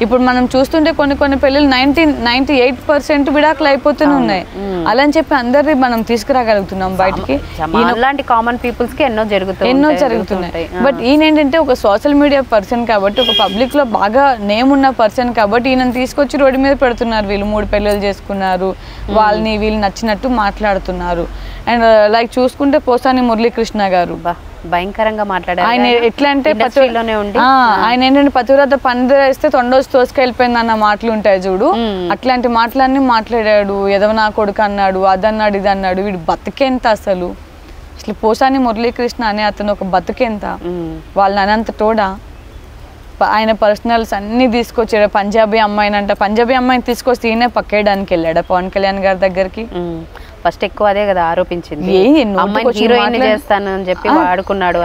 ఇప్పుడు మనం చూస్తుంటే కొన్ని పెళ్ళిళ్ళు 98% విడాకులు అయిపోతూనే ఉన్నాయి. అలా అని చెప్పి అందరినీ మనం తీసుకురాగలుగుతున్నాం బయటికి. అలాంటి కామన్ పీపుల్స్ కి ఎన్నో జరుగుతున్నాయి. బట్ ఈయన ఏంటంటే ఒక సోషల్ మీడియా పర్సన్ కాబట్టి, ఒక పబ్లిక్ లో బాగా నేమ్ ఉన్న పర్సన్ కాబట్టి ఈయనను తీసుకొచ్చి రోడ్డు మీద పెడుతున్నారు. వీళ్ళు 3 పెళ్ళిళ్ళు చేసుకున్నారు, వాళ్ళని వీళ్ళు నచ్చినట్టు మాట్లాడుతున్నారు. అండ్ లైక్ చూసుకుంటే పోసాని మురళీకృష్ణ గారు భయంకరంగా మాట్లాడారు. ఆయన ఎట్లా అంటే ఆయన ఏంటంటే పతివ్రత పందిరేస్తే తొండోసి తోసుకెళ్ళిపోయింది అన్న మాటలు ఉంటాయి చూడు, అట్లాంటి మాటలన్నీ మాట్లాడాడు. ఎదవ నా కొడుకు అన్నాడు, అదన్నాడు, ఇది అన్నాడు. వీడు బతికేంత అసలు పోసాని మురళీకృష్ణ అనే అతను ఒక బతికేంత, వాళ్ళని అనంత తోడా ఆయన పర్సనల్స్ అన్ని తీసుకొచ్చాడు. పంజాబీ అమ్మాయిని తీసుకొస్తే ఈయనే పక్కేయడానికి వెళ్ళాడు పవన్ కళ్యాణ్ గారి దగ్గరికి. ఫస్ట్ ఎక్కువ అదే కదా ఆరోపించింది, హీరోయిన్ చేస్తానని చెప్పి వాడుకున్నాడు.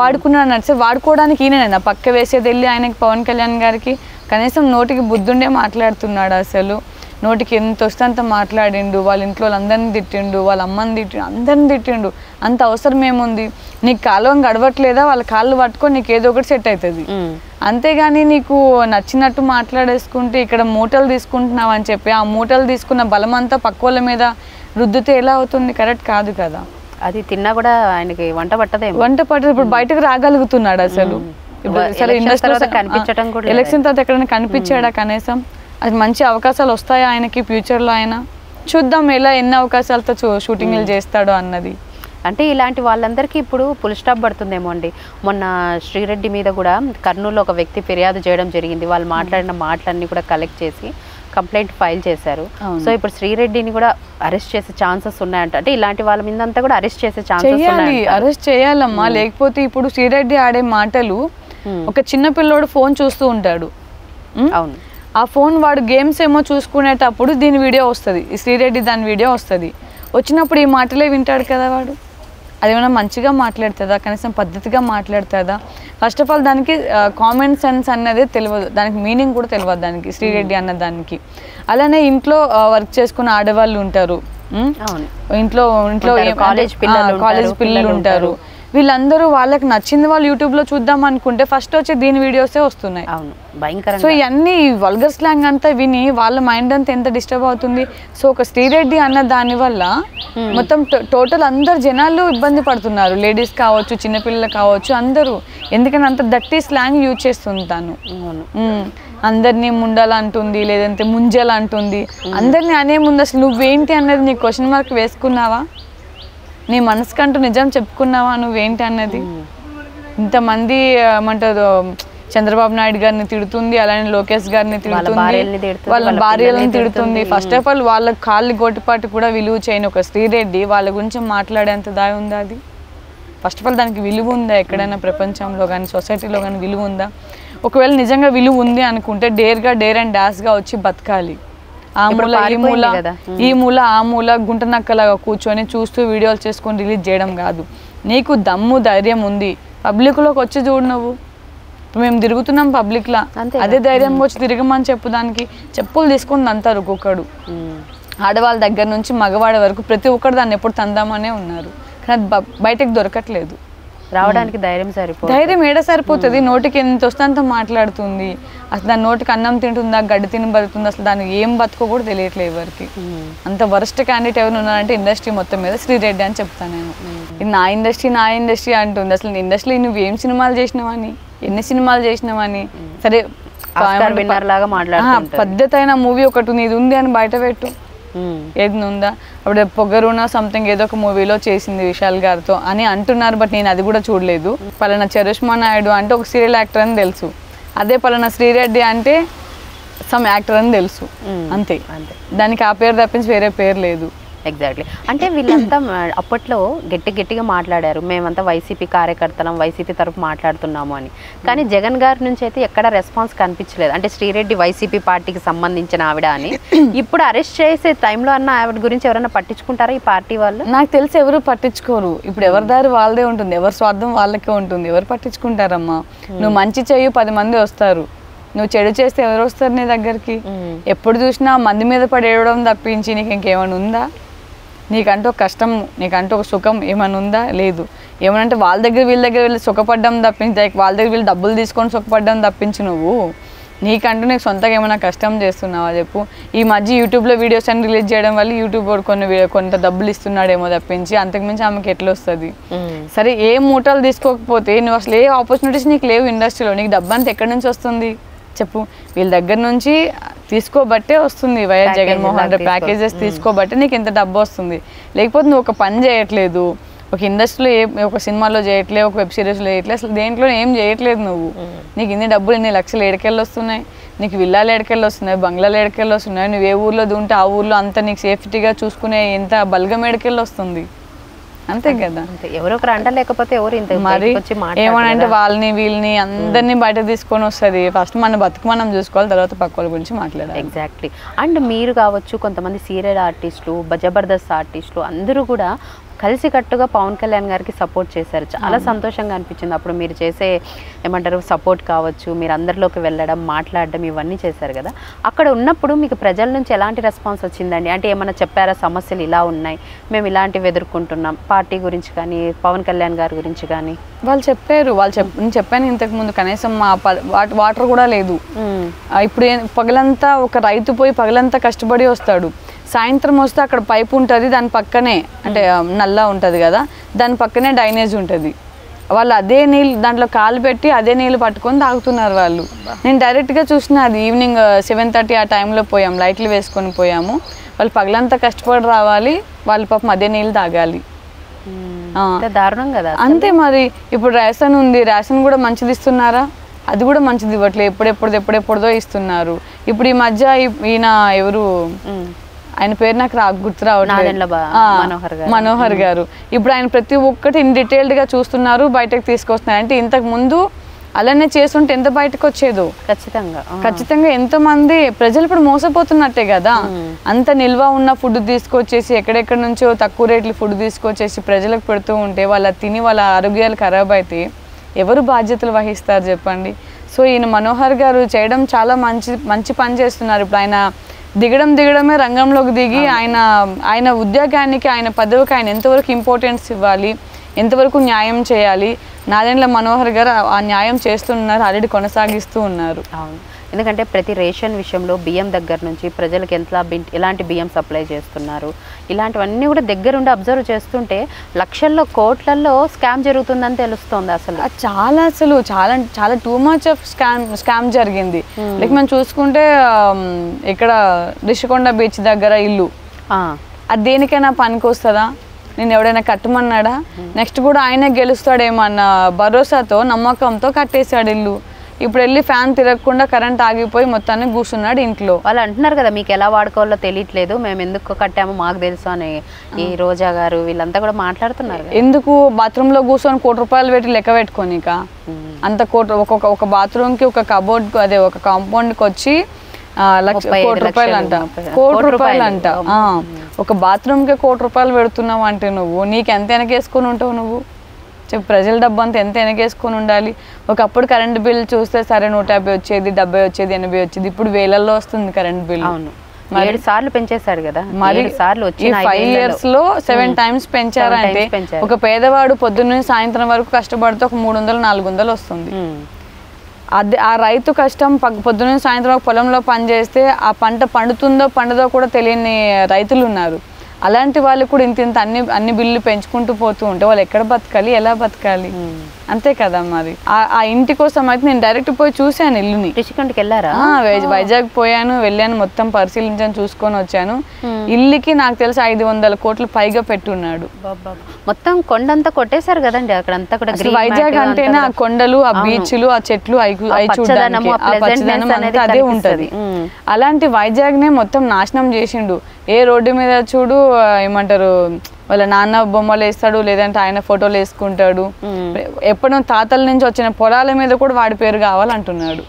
వాడుకున్నాడు వాడుకోవడానికి ఈయన పక్క వేసేది వెళ్ళి ఆయనకి పవన్ కళ్యాణ్ గారికి. కనీసం నోటికి బుద్ధుండే మాట్లాడుతున్నాడు. అసలు నోటికి ఎంత వస్తే అంత మాట్లాడిండు. వాళ్ళ ఇంట్లో వాళ్ళందరినీ తిట్టిండు, వాళ్ళ అమ్మని తిట్టిండు, అందరిని తిట్టిండు. అంత అవసరం ఏముంది? నీకు కాలం గడవట్లేదా, వాళ్ళ కాళ్ళు పట్టుకొని నీకు ఏదో ఒకటి సెట్ అవుతుంది. అంతేగాని నీకు నచ్చినట్టు మాట్లాడేసుకుంటే ఇక్కడ మూటలు తీసుకుంటున్నావు అని చెప్పి ఆ మూటలు తీసుకున్న బలం అంతా పక్క వాళ్ళ మీద రుద్దితే ఎలా అవుతుంది? కరెక్ట్ కాదు కదా. అది తిన్నా కూడా ఆయనకి వంట పట్టదు. ఇప్పుడు బయటకు రాగలుగుతున్నాడు అసలు. ఇప్పుడు ఇండస్ట్రీ కనిపించడం కూడా, ఎలక్షన్ తర్వాత ఎక్కడైనా కనిపించాడా కనీసం? అది మంచి అవకాశాలు వస్తాయా ఆయనకి ఫ్యూచర్లో? ఆయన చూద్దాం ఎన్ని అవకాశాలతో షూటింగ్లు చేస్తాడో అన్నది. అంటే ఇలాంటి వాళ్ళందరికీ ఇప్పుడు ఫుల్ స్టాప్ పడుతుందేమో అండి. మొన్న శ్రీరెడ్డి మీద కూడా కర్నూలులో ఒక వ్యక్తి ఫిర్యాదు చేయడం జరిగింది. వాళ్ళు మాట్లాడిన మాటలన్నీ కూడా కలెక్ట్ చేసి కంప్లైంట్ ఫైల్ చేశారు. సో ఇప్పుడు శ్రీరెడ్డిని కూడా అరెస్ట్ చేసే ఛాన్సెస్ ఉన్నాయంట. అంటే ఇలాంటి వాళ్ళ మీద అంతా కూడా అరెస్ట్ చేసే ఛాన్సెస్ ఉన్నాయి. అరెస్ట్ చేయాలమ్మా, లేకపోతే ఇప్పుడు శ్రీరెడ్డి ఆడే మాటలు, ఒక చిన్న పిల్లోడు ఫోన్ చూస్తూ ఉంటాడు. అవును, ఆ ఫోన్ వాడు గేమ్స్ ఏమో చూసుకునేటప్పుడు దీని వీడియో వస్తుంది, శ్రీరెడ్డి దాని వీడియో వస్తుంది. వచ్చినప్పుడు ఈ మాటలే వింటాడు కదా వాడు. అదేమైనా మంచిగా మాట్లాడుతుందా? కనీసం పద్ధతిగా మాట్లాడుతుందా? ఫస్ట్ ఆఫ్ ఆల్ దానికి కామన్ సెన్స్ అన్నదే తెలియదు, దానికి మీనింగ్ కూడా తెలియదు దానికి, శ్రీరెడ్డి అన్న దానికి. అలానే ఇంట్లో వర్క్ చేసుకున్న ఆడవాళ్ళు ఉంటారు, ఇంట్లో కాలేజ్ పిల్లలు ఉంటారు. వీళ్ళందరూ వాళ్ళకి నచ్చింది వాళ్ళు యూట్యూబ్లో చూద్దాం అనుకుంటే ఫస్ట్ వచ్చే దీని వీడియోసే వస్తున్నాయి. సో ఇవన్నీ వల్గర్ స్లాంగ్ అంతా విని వాళ్ళ మైండ్ అంతా ఎంత డిస్టర్బ్ అవుతుంది. సో ఒక శ్రీరెడ్డి అన్న దాని వల్ల మొత్తం టోటల్ అందరు జనాలు ఇబ్బంది పడుతున్నారు. లేడీస్ కావచ్చు, చిన్నపిల్లలు కావచ్చు, అందరూ. ఎందుకంటే అంత దట్టి స్లాంగ్ యూజ్ చేస్తుంటాను. అందరినీ ముండాల అంటుంది, లేదంటే ముంజల అంటుంది. అందరినీ అనే ముందు అసలు నువ్వేంటి అన్నది నీ క్వశ్చన్ మార్క్ వేసుకున్నావా? నీ మనసుకంటూ నిజం చెప్పుకున్నావా నువ్వేంటి అన్నది? ఇంతమంది ఏమంటారు, చంద్రబాబు నాయుడు గారిని తిడుతుంది, అలానే లోకేష్ గారిని తిడుతుంది, వాళ్ళ భార్యలను తిడుతుంది. ఫస్ట్ ఆఫ్ ఆల్ వాళ్ళ కాళ్ళు గోటిపాటు కూడా విలువ చేయని ఒక శ్రీరెడ్డి వాళ్ళ గురించి మాట్లాడేంత దాయి ఉందా? అది ఫస్ట్ ఆఫ్ ఆల్ దానికి విలువ ఉందా? ఎక్కడైనా ప్రపంచంలో కానీ సొసైటీలో కానీ విలువ ఉందా? ఒకవేళ నిజంగా విలువ ఉంది అనుకుంటే డేర్ అండ్ డాష్గా వచ్చి బతకాలి. ఆ మూల ఈ మూల ఆ మూల గుంట నక్కలాగా కూర్చొని చూస్తూ వీడియోలు చేసుకొని రిలీజ్ చేయడం కాదు. నీకు దమ్ము ధైర్యం ఉంది, పబ్లిక్లోకి వచ్చి చూడు. నువ్వు మేము తిరుగుతున్నాం పబ్లిక్లా, అదే ధైర్యంగా వచ్చి తిరగమని చెప్పు. దానికి చెప్పులు తీసుకుని అంటారు ఒక్కొక్కడు. ఆడవాళ్ళ దగ్గర నుంచి మగవాడి వరకు ప్రతి ఒక్కరు దాన్ని ఎప్పుడు తందామనే ఉన్నారు, కానీ బయటకు దొరకట్లేదు. రావడానికి ధైర్యం ఏడ సరిపోతుంది? నోటికి ఎంత వస్తే అంత మాట్లాడుతుంది. అసలు దాని నోటికి అన్నం తింటుందా, గడ్డి తిని బతుకుతుందా, అసలు దానికి ఏం బతుకో కూడా తెలియట్లేదు ఎవరికి. అంత వరస్ట్ క్యాండిడేట్ ఎవరు ఉన్నారంటే ఇండస్ట్రీ మొత్తం మీద శ్రీరెడ్డి అని చెప్తాను నేను. ఇది నా ఇండస్ట్రీ అంటుంది. అసలు ఇండస్ట్రీలో నువ్వేం సినిమాలు చేసినావని, ఎన్ని సినిమాలు చేసినావని, సరే పద్ధతి అయిన మూవీ ఒకటి నీది ఉంది అని బయట పెట్టు. ఏది ఉందా? అప్పుడు పొగరున సంథింగ్ ఏదో ఒక మూవీలో చేసింది విశాల్ గారితో అని అంటున్నారు. బట్ నేను అది కూడా చూడలేదు. పలానా చరిష్మా నాయుడు అంటే ఒక సీరియల్ యాక్టర్ అని తెలుసు, అదే పలానా శ్రీరెడ్డి అంటే సమ్ యాక్టర్ అని తెలుసు, అంతే. దానికి ఆ పేరు తప్పించి వేరే పేరు లేదు. ఎగ్జాక్ట్లీ. అంటే వీళ్ళంతా అప్పట్లో గట్టిగా మాట్లాడారు, మేమంతా వైసీపీ కార్యకర్తలం, వైసీపీ తరఫు మాట్లాడుతున్నాము అని. కానీ జగన్ గారి నుంచి అయితే ఎక్కడ రెస్పాన్స్ కనిపించలేదు. అంటే శ్రీరెడ్డి వైసీపీ పార్టీకి సంబంధించిన ఆవిడ అని. ఇప్పుడు అరెస్ట్ చేసే టైంలో అన్న ఆవిడ గురించి ఎవరైనా పట్టించుకుంటారా ఈ పార్టీ వాళ్ళు? నాకు తెలిసి ఎవరు పట్టించుకోరు. ఇప్పుడు ఎవరి దారి వాళ్ళదే ఉంటుంది, ఎవరి స్వార్థం వాళ్ళకే ఉంటుంది. ఎవరు పట్టించుకుంటారమ్మా? నువ్వు మంచి చెయ్యి 10 మంది వస్తారు, నువ్వు చెడు చేస్తే ఎవరు వస్తారు నీ దగ్గరికి? ఎప్పుడు చూసినా మంది మీద పడేయడం తప్పించి నీకు ఇంకేమైనా ఉందా? నీకంటూ ఒక కష్టం, నీకంటూ ఒక సుఖం ఏమైనా ఉందా? లేదు. ఏమనంటే వాళ్ళ దగ్గర వీళ్ళ దగ్గర వెళ్ళి సుఖపడ్డం తప్పించి, వాళ్ళ దగ్గర వీళ్ళు డబ్బులు తీసుకొని సుఖపడ్డం తప్పించి నీకంటూ నీకు సొంతగా ఏమైనా కష్టం చేస్తున్నావా చెప్పు. ఈ మధ్య యూట్యూబ్లో వీడియోస్ అని రిలీజ్ చేయడం వల్ల యూట్యూబ్ కొంత డబ్బులు ఇస్తున్నాడేమో తప్పించి అంతకుమించి ఆమెకి ఎట్లా వస్తుంది. సరే ఏ మూటలు తీసుకోకపోతే నువ్వు అసలు ఏ ఆపర్చునిటీస్ నీకు లేవు ఇండస్ట్రీలో, నీకు డబ్బు అంతా ఎక్కడి నుంచి వస్తుంది చెప్పు. వీళ్ళ దగ్గర నుంచి తీసుకోబట్టే వస్తుంది. వైఎస్ జగన్మోహన్ రెడ్డి ప్యాకేజెస్ తీసుకోబట్టే నీకు ఇంత డబ్బు వస్తుంది. లేకపోతే నువ్వు ఒక పని చేయట్లేదు, ఒక ఇండస్ట్రీలో ఒక సినిమాలో చేయట్లేదు, ఒక వెబ్ సిరీస్లో చేయట్లేదు, అసలు దేంట్లో ఏం చేయట్లేదు నువ్వు. నీకు ఇన్ని డబ్బులు ఇన్ని లక్షలు ఏడుకెళ్ళి వస్తున్నాయి, నీకు విల్లాలు ఏడుకెళ్ళి వస్తున్నాయి, బంగ్లాలు ఏడుకెళ్ళి వస్తున్నాయి, నువ్వు ఏ ఊర్లో దుంటే ఆ ఊర్లో అంత నీకు సేఫ్టీగా చూసుకునే ఎంత బల్గం ఏడుకెళ్ళి వస్తుంది. అంతే కదా. ఎవరో ఒకరు అంట, లేకపోతే ఎవరు ఇంత మరి ఏమనంటే వాళ్ళని వీళ్ళని అందరినీ బయట తీసుకొని వస్తుంది. ఫస్ట్ మన బతుకు మనం చూసుకోవాలి, తర్వాత పక్క వాళ్ళ గురించి మాట్లాడాలి. ఎగ్జాక్ట్లీ. అండ్ మీరు కావచ్చు, కొంతమంది సీరియల్ ఆర్టిస్టులు, జబర్దస్త్ ఆర్టిస్టులు అందరూ కూడా కలిసికట్టుగా పవన్ కళ్యాణ్ గారికి సపోర్ట్ చేశారు. చాలా సంతోషంగా అనిపించింది. అప్పుడు మీరు చేసే ఏమంటారు సపోర్ట్ కావచ్చు, మీరు అందరిలోకి వెళ్ళడం, మాట్లాడడం, ఇవన్నీ చేశారు కదా. అక్కడ ఉన్నప్పుడు మీకు ప్రజల నుంచి ఎలాంటి రెస్పాన్స్ వచ్చిందండి? అంటే ఏమన్నా చెప్పారా, సమస్యలు ఇలా ఉన్నాయి, మేము ఇలాంటివి ఎదుర్కొంటున్నాం, పార్టీ గురించి కానీ పవన్ కళ్యాణ్ గారి గురించి కానీ? వాళ్ళు చెప్పారు. నేను చెప్పాను ఇంతకు ముందు, కనీసం మా వాటర్ కూడా లేదు. ఇప్పుడు పగలంతా ఒక రైతు పోయి పగలంతా కష్టపడి వస్తాడు, సాయంత్రం వస్తే అక్కడ పైప్ ఉంటుంది, దాని పక్కనే అంటే నల్లా ఉంటుంది కదా, దాని పక్కనే డ్రైనేజ్ ఉంటుంది. వాళ్ళు అదే నీళ్ళు దాంట్లో కాలు పెట్టి అదే నీళ్ళు పట్టుకొని తాగుతున్నారు వాళ్ళు. నేను డైరెక్ట్గా చూసిన, అది ఈవినింగ్ 7:30 ఆ టైంలో పోయాము, లైట్లు వేసుకొని పోయాము. వాళ్ళు పగలంతా కష్టపడి రావాలి, వాళ్ళు పాపం అదే నీళ్ళు తాగాలి. దారుణం కదా. అంతే మరి. ఇప్పుడు రేషన్ ఉంది, రేషన్ కూడా మంచిది ఇస్తున్నారా? అది కూడా మంచిది ఇవ్వట్లేదు, ఎప్పుడెప్పుడో ఇస్తున్నారు. ఇప్పుడు ఈ మధ్య ఈయన ఎవరు, ఆయన పేరు నాకు గుర్తు రావట్లేదు, మనోహర్ గారు. ఇప్పుడు ఆయన ప్రతి ఒక్కటి ఇన్ డీటెయిల్డ్గా చూస్తున్నారు, బయటకు తీసుకొస్తున్నారు. అంటే ఇంతకు ముందు అలానే చేస్తుంటే ఎంత బయటకు వచ్చేదో. ఖచ్చితంగా ఎంతో మంది ప్రజలు ఇప్పుడు మోసపోతున్నట్టే కదా. అంత నిల్వ ఉన్న ఫుడ్ తీసుకొచ్చేసి ఎక్కడెక్కడ నుంచో తక్కువ రేట్లు ఫుడ్ తీసుకొచ్చేసి ప్రజలకు పెడుతూ ఉంటే వాళ్ళ తిని వాళ్ళ ఆరోగ్యాలు ఖరాబ్ అయితే ఎవరు బాధ్యతలు వహిస్తారు చెప్పండి. సో ఈయన మనోహర్ గారు చేయడం చాలా మంచి పని చేస్తున్నారు. ఇప్పుడు ఆయన దిగడమే రంగంలోకి దిగి ఆయన ఉద్యోగానికి, ఆయన పదవికి ఆయన ఎంతవరకు ఇంపార్టెన్స్ ఇవ్వాలి, ఎంతవరకు న్యాయం చేయాలి, నాదెండ్ల మనోహర్ గారు ఆ న్యాయం చేస్తున్నారు, ఆల్రెడీ కొనసాగిస్తూ ఉన్నారు. అవును. ఎందుకంటే ప్రతి రేషన్ విషయంలో బియ్యం దగ్గర నుంచి ప్రజలకు ఎలాంటి బియ్యం సప్లై చేస్తున్నారు, ఇలాంటివన్నీ కూడా దగ్గరుండి అబ్జర్వ్ చేస్తుంటే లక్షల్లో కోట్లలో స్కామ్ జరుగుతుందని తెలుస్తుంది. అసలు చాలా టూ మచ్ ఆఫ్ స్కామ్ జరిగింది. లైక్ మనం చూసుకుంటే ఇక్కడ రిషికొండ బీచ్ దగ్గర ఇల్లు, అది దేనికైనా పనికి వస్తుందా? నేను ఎవడైనా కట్టమన్నాడా? నెక్స్ట్ కూడా ఆయనే గెలుస్తాడేమన్న భరోసాతో నమ్మకంతో కట్టేశాడు ఇల్లు. ఇప్పుడు వెళ్ళి ఫ్యాన్ తిరగకుండా కరెంట్ ఆగిపోయి మొత్తాన్ని కూర్చున్నాడు ఇంట్లో. వాళ్ళు అంటున్నారు కదా, మీకు ఎలా వాడుకోవాలో తెలియట్లేదు, మేము ఎందుకు కట్టామో మాకు తెలుసు అని. ఈ రోజా గారు వీళ్ళంతా కూడా మాట్లాడుతున్నారు. ఎందుకు బాత్రూంలో కూర్చొని ₹1 పెట్టి లెక్క పెట్టుకోనిక అంత ఒక బాత్రూమ్కి ఒక కబోర్డ్, అదే ఒక కాంపౌండ్కి వచ్చి ₹1,00,00,000 అంట. ₹1,00,00,000 అంట. ఒక బాత్రూమ్కి ₹1,00,00,000 పెడుతున్నావు అంటే నువ్వు నీకు ఎంత వెనకేసుకొని ఉంటావు నువ్వు చెప్పు. ప్రజల డబ్బు అంతా ఎంత వెనకేసుకొని ఉండాలి. ఒకప్పుడు కరెంట్ బిల్ చూస్తే సరే 150 వచ్చేది, 70 వచ్చేది, 80 వచ్చేది, ఇప్పుడు వేలల్లో వస్తుంది కరెంట్ బిల్. 7 సార్లు పెంచేశాడు కదా. మరి 5 years లో 7 times పెంచారంటే ఒక పేదవాడు పొద్దున్న సాయంత్రం వరకు కష్టపడితే ఒక 300-400 వస్తుంది. అదే ఆ రైతు కష్టం పొద్దున్న సాయంత్రం పొలంలో పని చేస్తే ఆ పంట పండుతుందో పండదో కూడా తెలియని రైతులు ఉన్నారు. అలాంటి వాళ్ళు కూడా ఇంత అన్ని బిల్లు పెంచుకుంటూ పోతూ ఉంటే వాళ్ళు ఎక్కడ బతకాలి, ఎలా బతకాలి? అంతే కదా. మరి ఆ ఇంటి కోసం అయితే నేను డైరెక్ట్ పోయి చూశాను ఇల్లుని. రిషికొండకి వెళ్ళారా? వైజాగ్ పోయాను, వెళ్ళాను, మొత్తం పరిశీలించాను, చూసుకొని వచ్చాను. ఇల్లుకి నాకు తెలిసి 500 కోట్లు పైగా పెట్టున్నాడు. మొత్తం కొండంతా కొట్టేశారు కదండి అక్కడంతా కూడా. వైజాగ్ అంటేనే ఆ కొండలు, ఆ బీచ్లు, ఆ చెట్లు, అదే ఉంటది. అలాంటి వైజాగ్ నే మొత్తం నాశనం చేసిండు. ఏ రోడ్డు మీద చూడు ఏమంటారు వాళ్ళ నాన్న బొమ్మలు వేస్తాడు, లేదంటే ఆయన ఫోటోలు వేసుకుంటాడు. ఎప్పుడో తాతల నుంచి వచ్చిన పొలాల మీద కూడా వాడి పేరు కావాలంటున్నాడు.